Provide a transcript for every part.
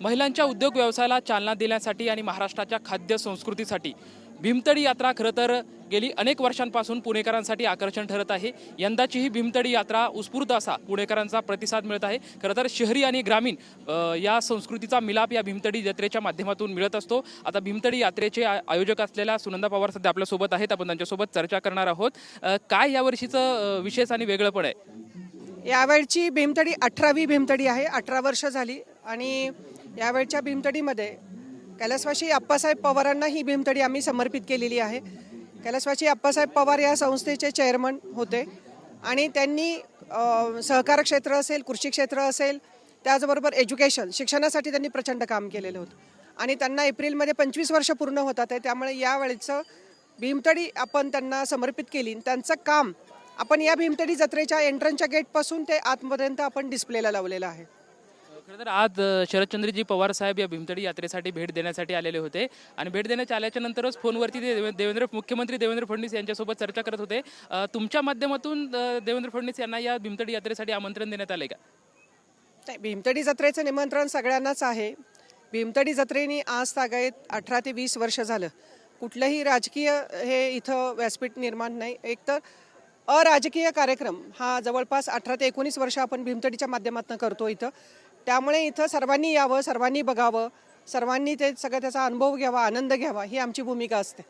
महिलांच्या उद्योग व्यवसायाला चालना देण्यासाठी आणि महाराष्ट्राच्या खाद्य संस्कृतीसाठी भीमतडी यात्रा खरं तर गेली अनेक वर्षांपासून पुणेकरांसाठी आकर्षण ठरत आहे। यंदाची ही भीमतडी यात्रा उत्स्फूर्त असा पुणेकरांचा प्रतिसाद मिळत आहे। खरं तर शहरी आणि ग्रामीण या संस्कृतीचा मिलाप या भीमतडी जत्रेच्या माध्यमातून मिळत असतो। आता भीमतडी यात्रेचे आयोजक असलेल्या सुनंदा पवार सध्या आपल्यासोबत आहेत, आपण त्यांच्यासोबत चर्चा करणार आहोत। काय यावर्षीचं विशेष आणि वेगळंपण आहे? यावेळची भीमतडी 18वी भीमतडी आहे। 18 वर्ष झाली आणि यावेळच्या भीमतडीमध्ये कैलासवासी आप्पासाहेब पवारांना ही भीमतडी आम्ही समर्पित केलेली आहे। कैलासवासी आप्पासाहेब पवार या संस्थेचे चेअरमन होते आणि त्यांनी सहकार क्षेत्र असेल, कृषी क्षेत्र असेल, त्याचबरोबर एज्युकेशन शिक्षणासाठी त्यांनी प्रचंड काम केलेलं होतं आणि त्यांना एप्रिलमध्ये 25 वर्ष पूर्ण होतात आहे। त्यामुळे यावेळेचं भीमतडी आपण त्यांना समर्पित केली। त्यांचं काम आपण या भीमतडी जत्रेच्या एंट्रन्सच्या गेटपासून ते आतपर्यंत आपण डिस्प्लेला लावलेलं आहे। खरं तर आज शरदचंद्रजी पवार साहेब या भीमतडी यात्रेसाठी भेट देण्यासाठी आलेले होते आणि भेट देण्याच्या आल्याच्या नंतरच फोनवरती ते मुख्यमंत्री देवेंद्र फडणवीस यांच्यासोबत चर्चा करत होते। तुमच्या माध्यमातून देवेंद्र फडणवीस यांना या भीमतडी यात्रेसाठी आमंत्रण देण्यात आले का? नाही, भीमतडी जत्रेचं निमंत्रण सगळ्यांनाच आहे। भीमतडी जत्रेने आज तागायत 18 ते 20 वर्ष झालं कुठलंही राजकीय हे इथं व्यासपीठ निर्माण नाही। एक तर अराजकीय कार्यक्रम हा जवळपास 18 ते 19 वर्ष आपण भीमतडीच्या माध्यमातून करतो इथं। त्यामुळे इथं सर्वांनी यावं, सर्वांनी बघावं, सर्वांनी ते सगळं त्याचा अनुभव घ्यावा, आनंद घ्यावा ही आमची भूमिका असते।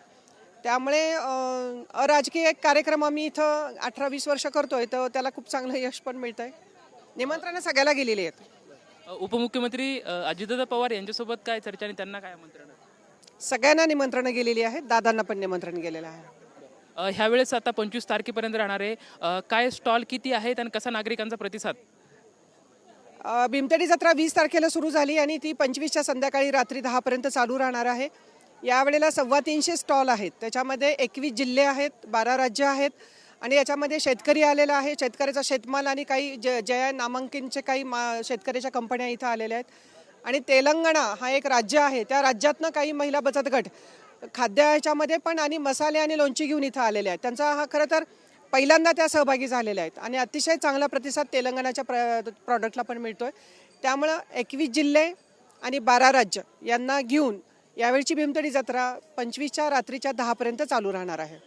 त्यामुळे अराजकीय कार्यक्रम आम्ही इथं 18-20 वर्ष करतोय, तर त्याला खूप चांगलं यश पण मिळत आहे। निमंत्रणं सगळ्याला गेलेली आहेत। उपमुख्यमंत्री अजितदादा पवार यांच्यासोबत काय चर्चा आणि त्यांना काय आमंत्रण? सगळ्यांना निमंत्रणं गेलेली आहेत, दादांना पण निमंत्रण गेलेलं आहे। ह्यावेळेस आता 25 तारखेपर्यंत राहणार आहे, काय स्टॉल किती आहेत आणि कसा नागरिकांचा प्रतिसाद? भीमतडी जत्रा 20 तारखेला सुरू झाली आणि ती 25च्या संध्याकाळी रात्री 10 पर्यंत चालू राहणार आहे। यावेळेला 350 स्टॉल आहेत, त्याच्यामध्ये 21 जिल्हे आहेत, 12 राज्य आहेत आणि याच्यामध्ये शेतकरी आलेला आहे। शेतकऱ्याचा शेतमाल आणि काही जया नामांकितचे काही शेतकऱ्याच्या कंपन्या इथं आलेल्या आहेत आणि तेलंगणा हा एक राज्य आहे, त्या राज्यातनं काही महिला बचत गट खाद्य ह्याच्यामध्ये पण आणि मसाले आणि लोणची घेऊन इथं आलेले आहेत। त्यांचा हा खरं तर पहिल्यांदा त्या सहभागी झालेल्या आहेत आणि अतिशय चांगला प्रतिसाद तेलंगणाच्या प्रॉडक्टला पण मिळतोय। त्यामुळं 21 जिल्हे आणि 12 राज्य यांना घेऊन यावेळची भीमतडी जत्रा 25च्या रात्रीच्या 10 पर्यंत चालू राहणार आहे।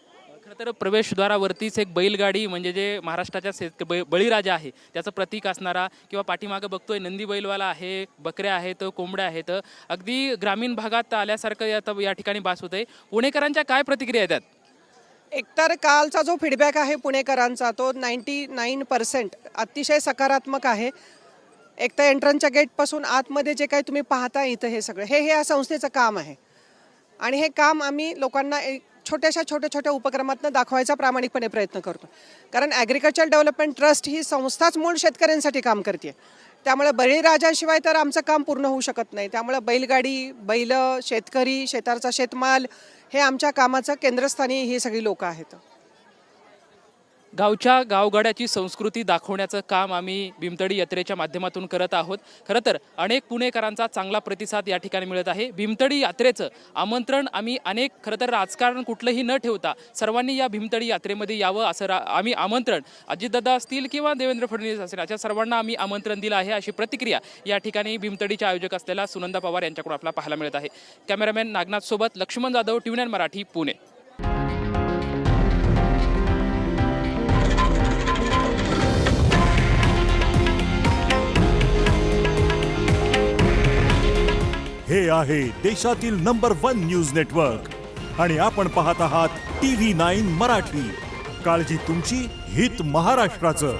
खरं तर प्रवेशद्वारावरतीच एक बैलगाडी म्हणजे जे महाराष्ट्राच्या बळीराजा आहे त्याचं प्रतीक असणारा किंवा पाठीमागं बघतोय नंदी बैलवाला आहे, बकऱ्या आहेत, कोंबड्या आहेत, अगदी ग्रामीण भागात आल्यासारखं या ठिकाणी भास होतंय। पुणेकरांच्या काय प्रतिक्रिया येतात? एकतर कालचा जो फीडबॅक आहे पुणेकरांचा तो 99% अतिशय सकारात्मक आहे। एक तर एंट्रन्सच्या गेटपासून आतमध्ये जे काही तुम्ही पाहता इथं हे सगळं हे या संस्थेचं काम आहे आणि हे काम आम्ही लोकांना छोट्या उपक्रमातून दाखवायचा प्रामाणिकपणे प्रयत्न करतो। कारण ॲग्रिकल्चर डेव्हलपमेंट ट्रस्ट ही संस्थाच मूळ शेतकऱ्यांसाठी काम करते, त्यामुळे बळीराजाशिवाय तर आमचं काम पूर्ण होऊ शकत नाही। त्यामुळे बैलगाडी, बैल, शेतकरी, शेताचा शेतमाल हे आमच्या कामाचं केंद्रस्थानी ही सगळी लोक आहेत। गावच्या गावगाड्याची संस्कृती दाखवण्याचं काम आम्ही भीमतडी यात्रेच्या माध्यमातून करत आहोत। खरं तर अनेक पुणेकरांचा चांगला प्रतिसाद या ठिकाणी मिळत आहे। भीमतडी यात्रेचं आमंत्रण आम्ही खरं तर राजकारण कुठलंही न ठेवता सर्वांनी या भीमतडी यात्रेमध्ये यावं असं आम्ही आमंत्रण अजितदादा असतील किंवा देवेंद्र फडणवीस असतील अशा सर्वांना आम्ही आमंत्रण दिलं आहे, अशी प्रतिक्रिया या ठिकाणी भीमतडीचे आयोजक असलेल्या सुनंदा पवार यांच्याकडून आपल्याला पाहायला मिळत आहे। कॅमेरामॅन नागनाथ सोबत लक्ष्मण जाधव, TV9 मराठी, पुणे। हे आहे देशातील नंबर 1 न्यूज नेटवर्क आणि आपण पाहत आहात TV9 मराठी। काळजी तुमची, हित महाराष्ट्राचं।